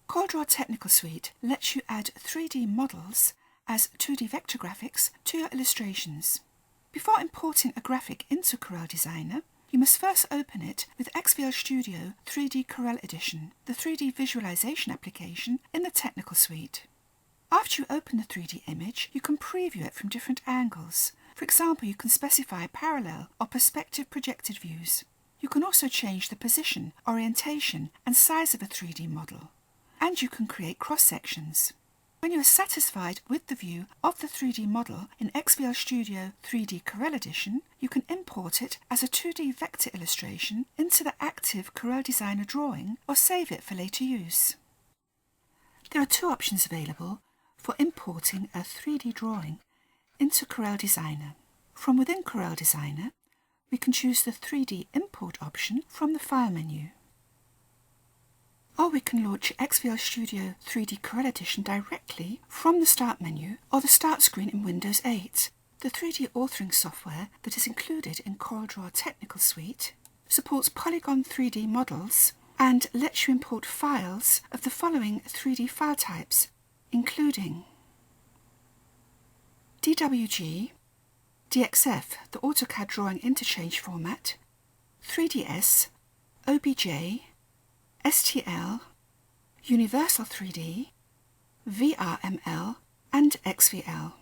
CorelDRAW Technical Suite lets you add 3D models as 2D vector graphics to your illustrations. Before importing a graphic into Corel Designer, you must first open it with XVL Studio 3D Corel Edition, the 3D visualization application in the Technical Suite. After you open the 3D image, you can preview it from different angles. For example, you can specify parallel or perspective projected views. You can also change the position, orientation and size of a 3D model. And you can create cross-sections. When you are satisfied with the view of the 3D model in XVL Studio 3D Corel Edition, you can import it as a 2D vector illustration into the active Corel Designer drawing or save it for later use. There are two options available for importing a 3D drawing into Corel Designer. From within Corel Designer, we can choose the 3D import option from the File menu. Or we can launch XVL Studio 3D Corel Edition directly from the Start menu or the Start screen in Windows 8. The 3D authoring software that is included in CorelDRAW Technical Suite supports polygon 3D models and lets you import files of the following 3D file types, including DWG, DXF, the AutoCAD Drawing Interchange format, 3ds, OBJ, STL, Universal 3D, VRML and XVL.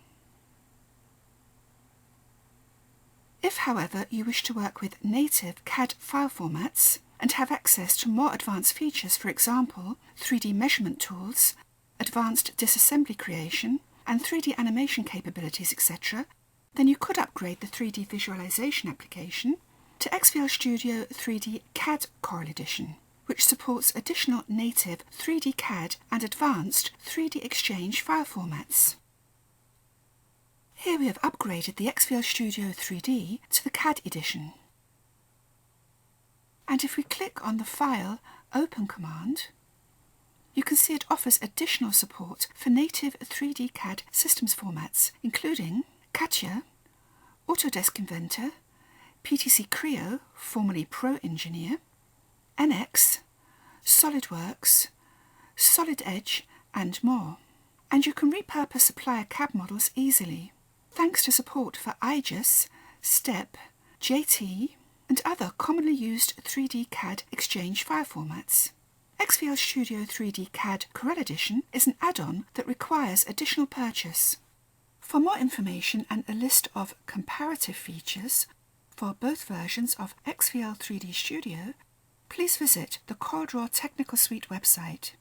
If, however, you wish to work with native CAD file formats and have access to more advanced features, for example, 3D measurement tools, advanced disassembly creation and 3D animation capabilities, etc., then you could upgrade the 3D visualization application to XVL Studio 3D CAD Corel Edition, which supports additional native 3D CAD and advanced 3D Exchange file formats. Here we have upgraded the XVL Studio 3D to the CAD edition. And if we click on the File Open command, you can see it offers additional support for native 3D CAD systems formats, including CATIA, Autodesk Inventor, PTC Creo, formerly Pro Engineer, NX, SolidWorks, Solid Edge and more. And you can repurpose supplier CAD models easily, thanks to support for IGES, STEP, JT and other commonly used 3D CAD Exchange file formats. XVL Studio 3D CAD Corel Edition is an add-on that requires additional purchase. For more information and a list of comparative features for both versions of XVL 3D Studio, please visit the CorelDRAW Technical Suite website.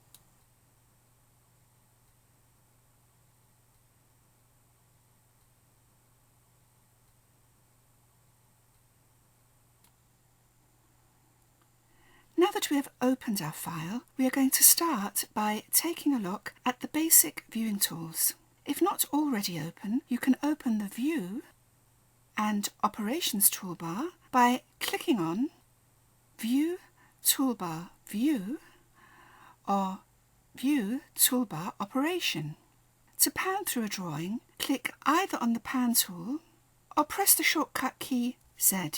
Now that we have opened our file, we are going to start by taking a look at the basic viewing tools. If not already open, you can open the View and Operations toolbar by clicking on View Toolbar View or View Toolbar Operation. To pan through a drawing, click either on the Pan tool or press the shortcut key Z.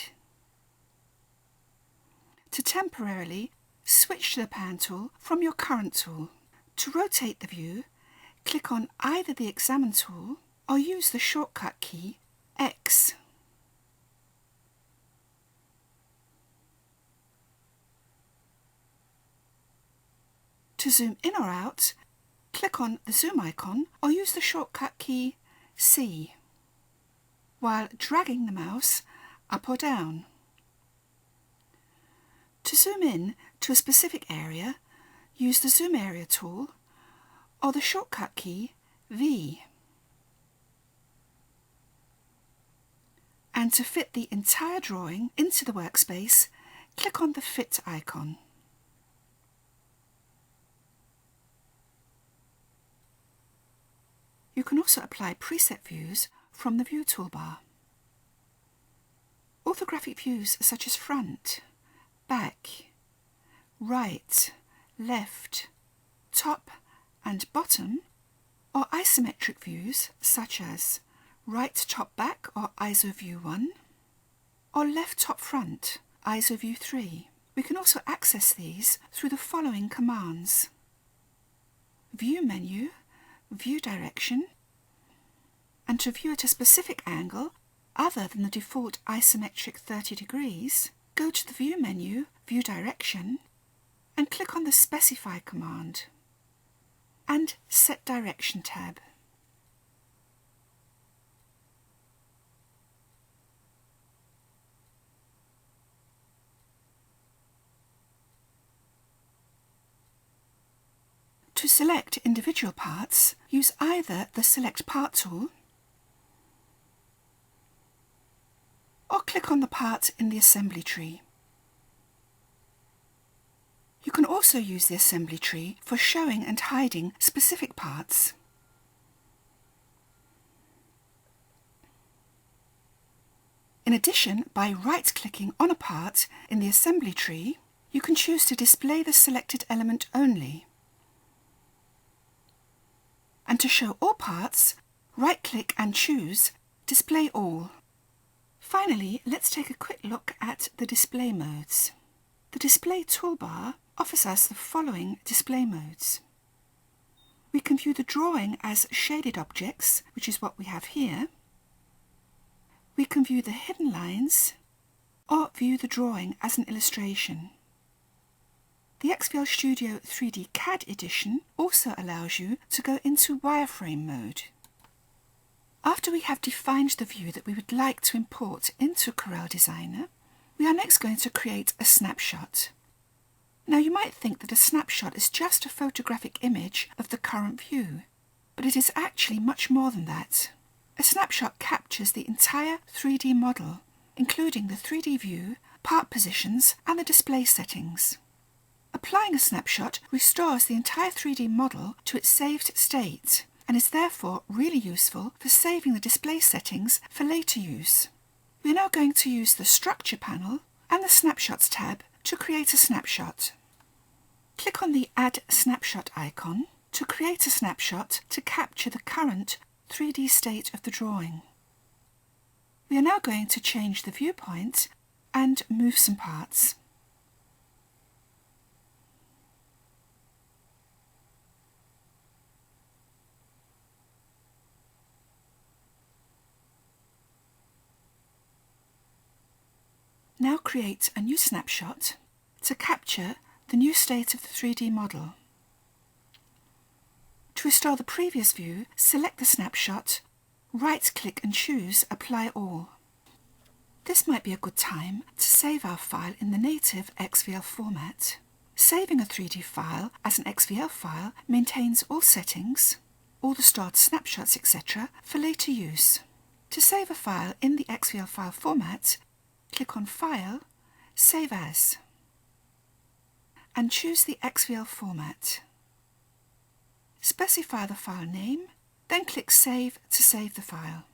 To temporarily switch to the Pan tool from your current tool. To rotate the view, click on either the Examine tool or use the shortcut key X. To zoom in or out, click on the zoom icon or use the shortcut key C, while dragging the mouse up or down. To zoom in to a specific area, use the Zoom Area tool or the shortcut key V. And to fit the entire drawing into the workspace, click on the Fit icon. You can also apply preset views from the View toolbar. Orthographic views such as front, back, right, left, top and bottom, or isometric views such as right top back or ISO view 1, or left top front, ISO view 3. We can also access these through the following commands. View menu, View Direction, and to view at a specific angle other than the default isometric 30 degrees, go to the View menu, View Direction, and click on the Specify command, and Set Direction tab. To select individual parts, use either the Select Part tool or click on the part in the assembly tree. You can also use the assembly tree for showing and hiding specific parts. In addition, by right-clicking on a part in the assembly tree, you can choose to display the selected element only. And to show all parts, right-click and choose Display All. Finally, let's take a quick look at the display modes. The display toolbar offers us the following display modes. We can view the drawing as shaded objects, which is what we have here. We can view the hidden lines, or view the drawing as an illustration. The XVL Studio 3D CAD Edition also allows you to go into wireframe mode. After we have defined the view that we would like to import into Corel Designer, we are next going to create a snapshot. Now you might think that a snapshot is just a photographic image of the current view, but it is actually much more than that. A snapshot captures the entire 3D model, including the 3D view, part positions, and the display settings. Applying a snapshot restores the entire 3D model to its saved state and is therefore really useful for saving the display settings for later use. We are now going to use the Structure panel and the Snapshots tab to create a snapshot. Click on the Add Snapshot icon to create a snapshot to capture the current 3D state of the drawing. We are now going to change the viewpoint and move some parts. Now create a new snapshot to capture the new state of the 3D model. To restore the previous view, select the snapshot, right-click and choose Apply All. This might be a good time to save our file in the native XVL format. Saving a 3D file as an XVL file maintains all settings, all the stored snapshots, etc. for later use. To save a file in the XVL file format, click on File, Save As, and choose the XVL format. Specify the file name, then click Save to save the file.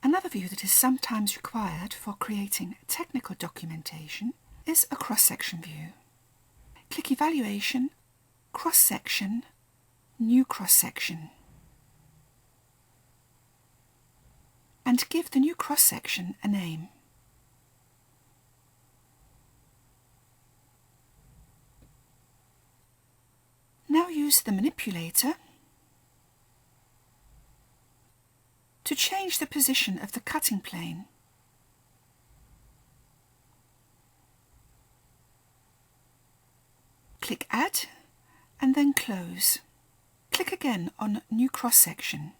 Another view that is sometimes required for creating technical documentation is a cross-section view. Click Evaluation, Cross-section, New Cross-section, and give the new cross-section a name. Now use the manipulator to change the position of the cutting plane. Click Add and then Close. Click again on New Cross-section.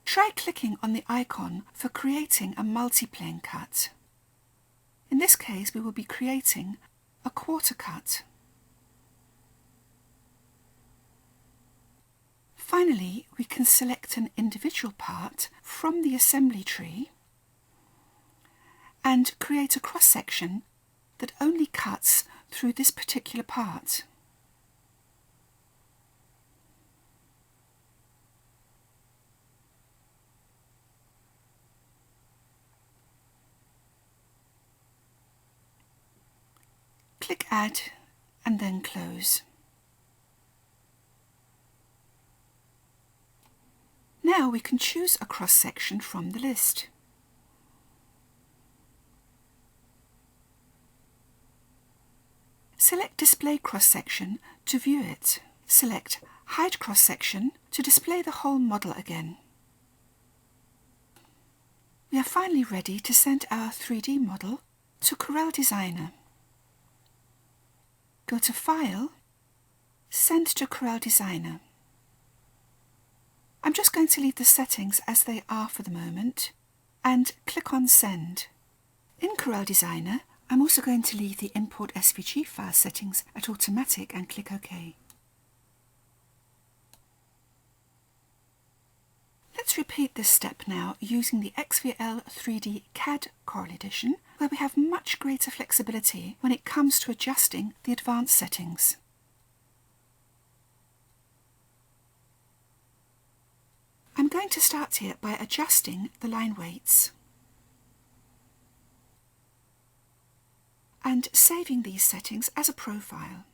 Try clicking on the icon for creating a multi-plane cut. In this case, we will be creating a quarter cut. Finally, we can select an individual part from the assembly tree and create a cross-section that only cuts through this particular part. Click Add and then Close. Now we can choose a cross-section from the list. Select Display Cross-Section to view it. Select Hide Cross-Section to display the whole model again. We are finally ready to send our 3D model to Corel Designer. Go to File, Send to Corel Designer. I'm just going to leave the settings as they are for the moment and click on Send. In Corel Designer, I'm also going to leave the Import SVG file settings at Automatic and click OK. Let's repeat this step now using the XVL 3D CAD Corel Edition, where we have much greater flexibility when it comes to adjusting the advanced settings. I'm going to start here by adjusting the line weights and saving these settings as a profile.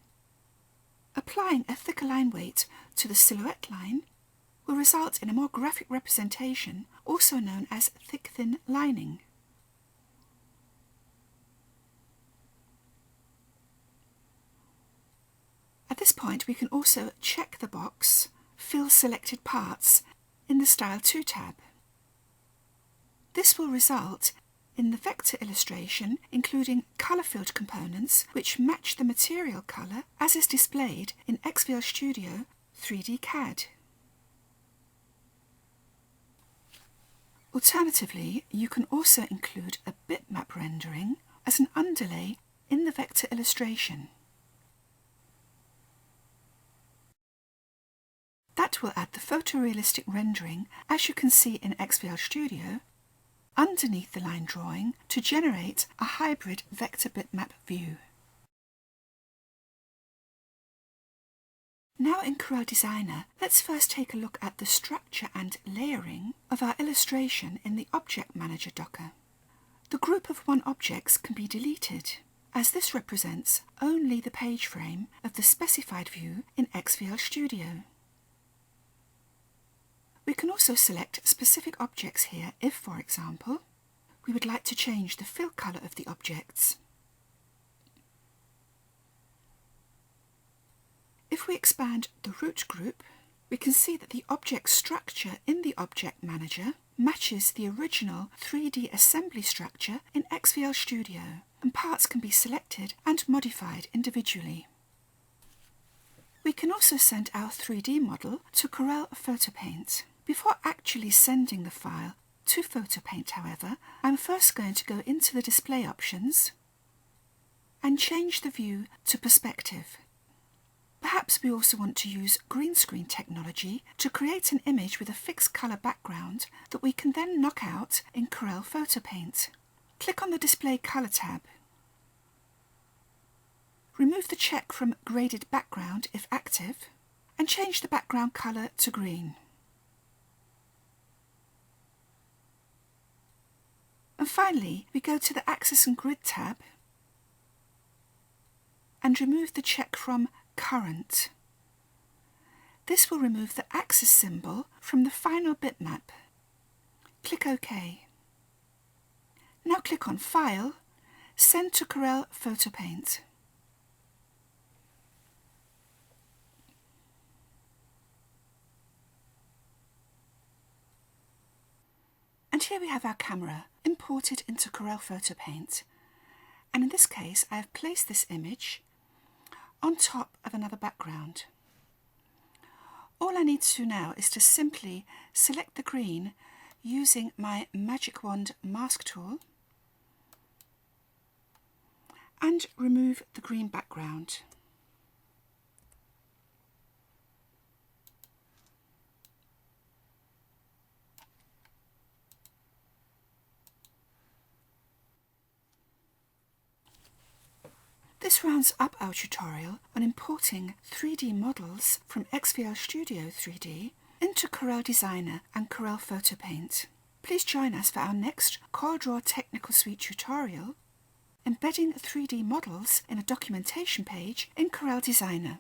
Applying a thicker line weight to the silhouette line will result in a more graphic representation, also known as thick-thin lining. At this point we can also check the box Fill Selected Parts in the Style 2 tab. This will result in the vector illustration including colour-filled components which match the material colour as is displayed in XVL Studio 3D CAD. Alternatively, you can also include a bitmap rendering as an underlay in the vector illustration. That will add the photorealistic rendering, as you can see in XVL Studio, underneath the line drawing to generate a hybrid vector bitmap view. Now in Corel Designer, let's first take a look at the structure and layering of our illustration in the Object Manager Docker. The group of 1 objects can be deleted, as this represents only the page frame of the specified view in XVL Studio. We can also select specific objects here if, for example, we would like to change the fill colour of the objects. If we expand the root group, we can see that the object structure in the Object Manager matches the original 3D assembly structure in XVL Studio, and parts can be selected and modified individually. We can also send our 3D model to Corel PhotoPaint. Before actually sending the file to PhotoPaint, however, I'm first going to go into the display options and change the view to perspective. Perhaps we also want to use green screen technology to create an image with a fixed colour background that we can then knock out in Corel PhotoPaint. Click on the Display Colour tab. Remove the check from Graded Background if active, and change the background colour to green. And finally, we go to the Axis and Grid tab and remove the check from Current. This will remove the axis symbol from the final bitmap. Click OK. Now click on File, Send to Corel PhotoPaint. And here we have our camera imported into Corel PhotoPaint. And in this case, I have placed this image on top of another background. All I need to do now is to simply select the green using my Magic Wand Mask tool and remove the green background. This rounds up our tutorial on importing 3D models from XVL Studio 3D into Corel Designer and Corel PhotoPaint. Please join us for our next CorelDRAW Technical Suite tutorial, embedding 3D models in a documentation page in Corel Designer.